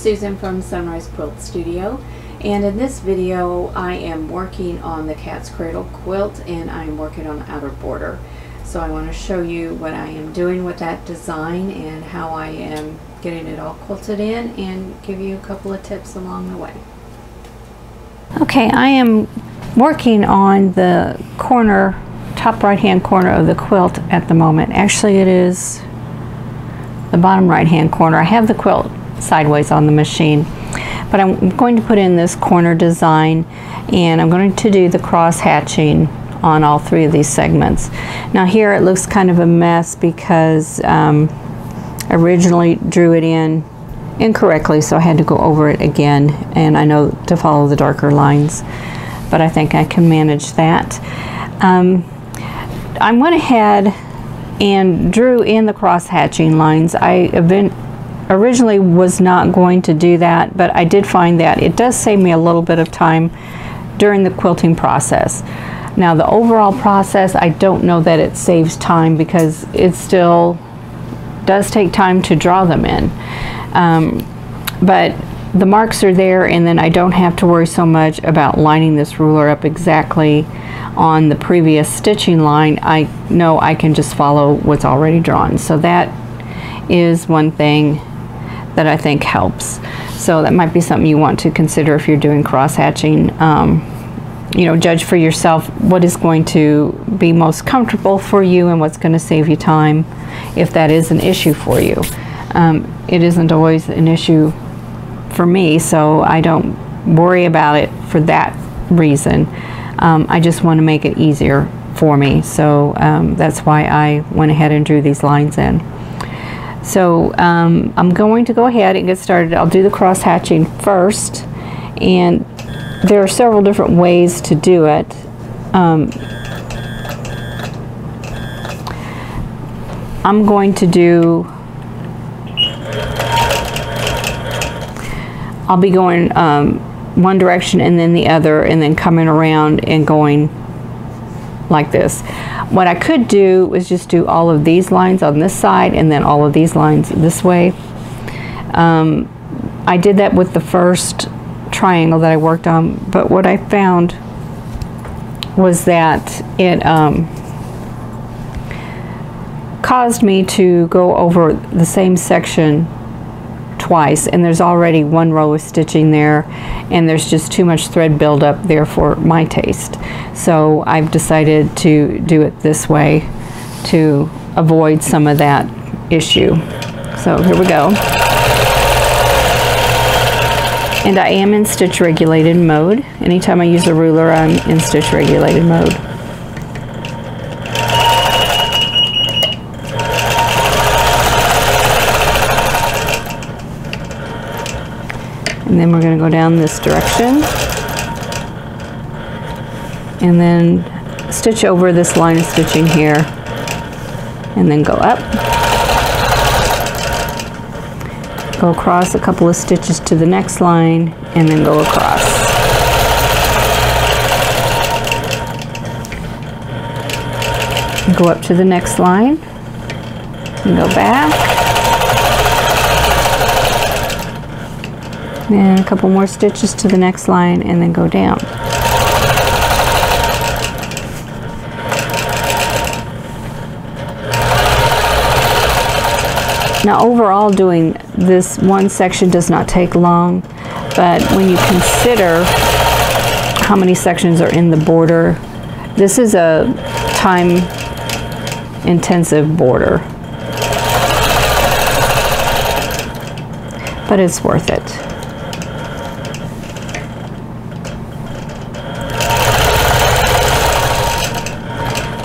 Susan from Sunrise Quilt Studio, and in this video I am working on the cat's cradle quilt and I'm working on the outer border. So I want to show you what I am doing with that design and how I am getting it all quilted in and give you a couple of tips along the way. Okay, I am working on the corner, top right hand corner of the quilt at the moment. Actually it is the bottom right hand corner. I have the quilt sideways on the machine, but I'm going to put in this corner design and I'm going to do the cross hatching on all three of these segments. Now here it looks kind of a mess because I originally drew it in incorrectly, so I had to go over it again, and I know to follow the darker lines, but I think I can manage that. I went ahead and drew in the cross hatching lines. I originally was not going to do that, but I did find that it does save me a little bit of time during the quilting process. Now the overall process, I don't know that it saves time because it still does take time to draw them in. But the marks are there, and then I don't have to worry so much about lining this ruler up exactly on the previous stitching line. I know I can just follow what's already drawn. So that is one thing that I think helps. So that might be something you want to consider if you're doing cross hatching. You know, judge for yourself what is going to be most comfortable for you and what's going to save you time if that is an issue for you. It isn't always an issue for me, so I don't worry about it for that reason. I just want to make it easier for me, so that's why I went ahead and drew these lines in. So I'm going to go ahead and get started. I'll do the cross hatching first, and there are several different ways to do it. I'm going to do, I'll be going one direction and then the other, and then coming around and going like this. What I could do is just do all of these lines on this side and then all of these lines this way. I did that with the first triangle that I worked on, but what I found was that it caused me to go over the same section twice, and there's already one row of stitching there, and there's just too much thread buildup there for my taste. So I've decided to do it this way to avoid some of that issue. So here we go. And I am in stitch regulated mode. Anytime I use a ruler, I'm in stitch regulated mode. And then we're going to go down this direction and then stitch over this line of stitching here and then go up, go across a couple of stitches to the next line, and then go across. Go up to the next line and go back. And a couple more stitches to the next line and then go down. Now overall doing this one section does not take long, but when you consider how many sections are in the border, this is a time intensive border, but it's worth it.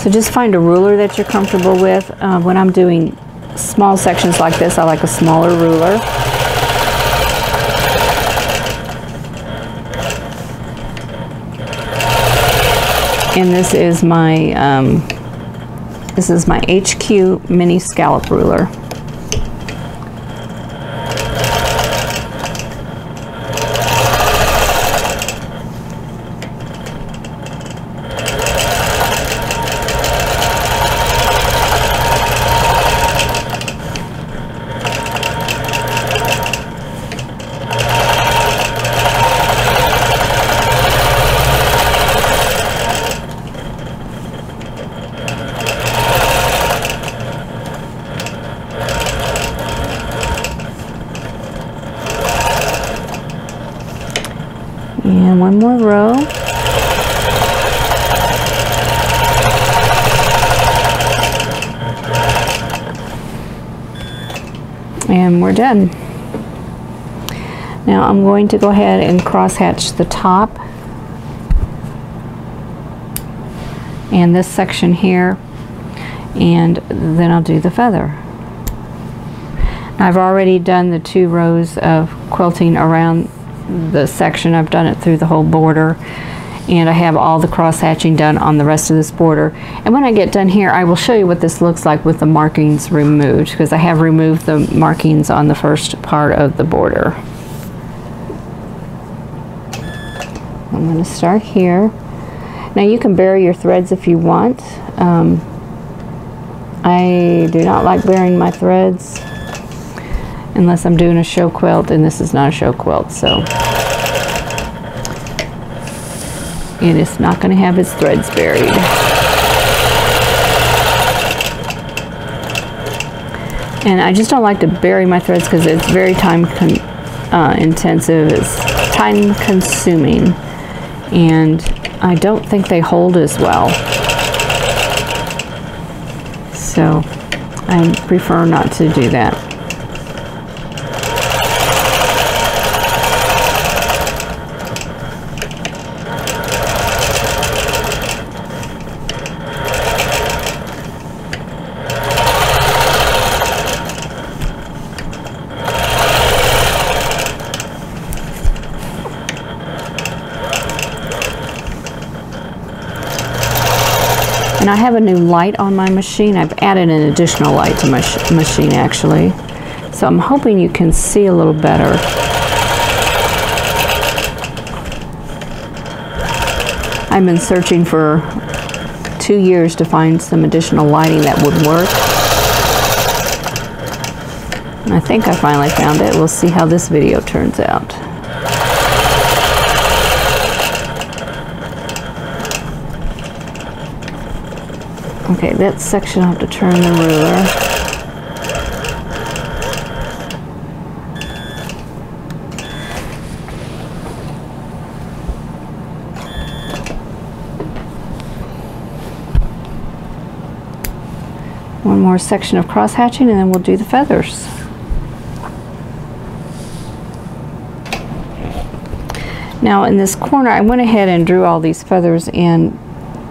So just find a ruler that you're comfortable with. When I'm doing small sections like this, I like a smaller ruler. And this is my HQ mini scallop ruler. one more row. And we're done. Now I'm going to go ahead and crosshatch the top and this section here, and then I'll do the feather. I've already done the 2 rows of quilting around the section. I've done it through the whole border, and I have all the crosshatching done on the rest of this border. And when I get done here, I will show you what this looks like with the markings removed, because I have removed the markings on the first part of the border. I'm going to start here. Now you can bury your threads if you want. I do not like burying my threads unless I'm doing a show quilt, and this is not a show quilt, so it is not going to have its threads buried. And I just don't like to bury my threads because it's very time intensive, it's time consuming, and I don't think they hold as well. So I prefer not to do that. And I have a new light on my machine. I've added an additional light to my machine actually. So I'm hoping you can see a little better. I've been searching for 2 years to find some additional lighting that would work. And I think I finally found it. We'll see how this video turns out. Okay, that section I'll have to turn the ruler. One more section of cross hatching and then we'll do the feathers. Now in this corner I went ahead and drew all these feathers in,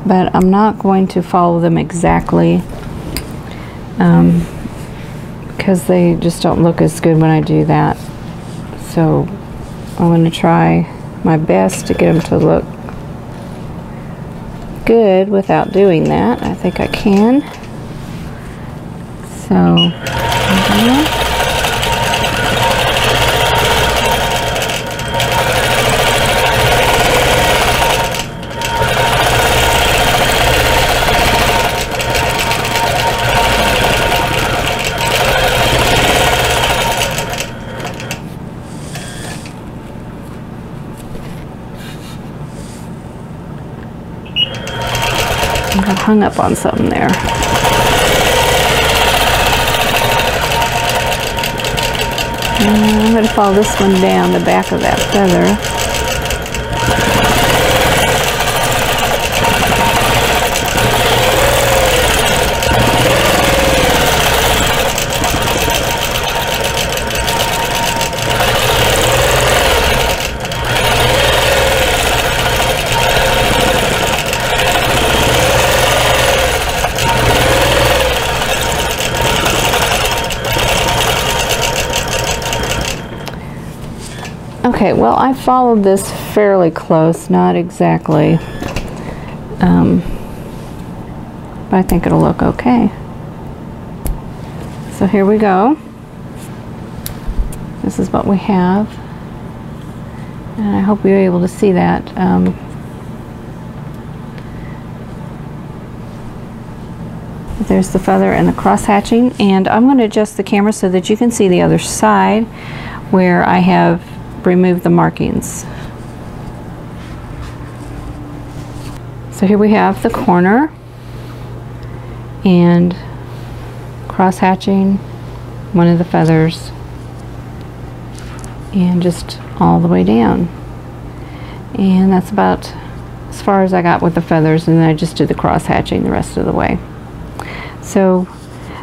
but I'm not going to follow them exactly because they just don't look as good when I do that. So I'm going to try my best to get them to look good without doing that. I think I can. So I got hung up on something there. I'm going to follow this one down the back of that feather. Okay, well I followed this fairly close, not exactly, but I think it'll look okay. So here we go. This is what we have, and I hope you're able to see that. There's the feather and the cross hatching, and I'm going to adjust the camera so that you can see the other side where I have remove the markings. So here we have the corner and cross hatching one of the feathers and just all the way down. And that's about as far as I got with the feathers, and then I just did the cross hatching the rest of the way. So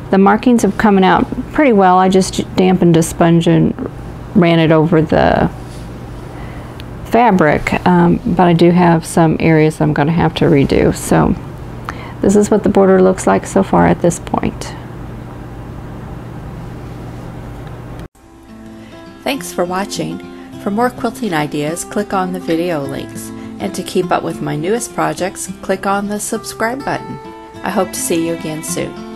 the markings have coming out pretty well. I just dampened a sponge and ran it over the fabric, but I do have some areas I'm going to have to redo. So this is what the border looks like so far at this point. Thanks for watching. For more quilting ideas, click on the video links. And to keep up with my newest projects, click on the subscribe button. I hope to see you again soon.